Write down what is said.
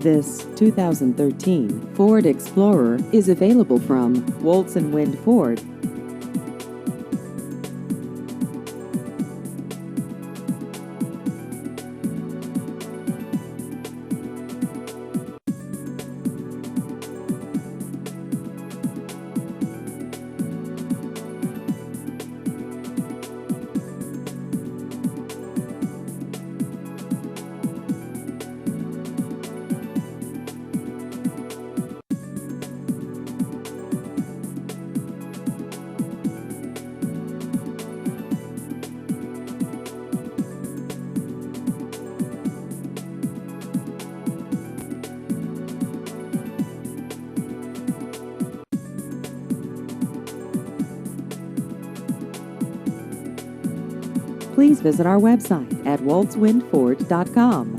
This 2013 Ford Explorer is available from Woltz and Wind Ford. Please visit our website at woltzwindford.com.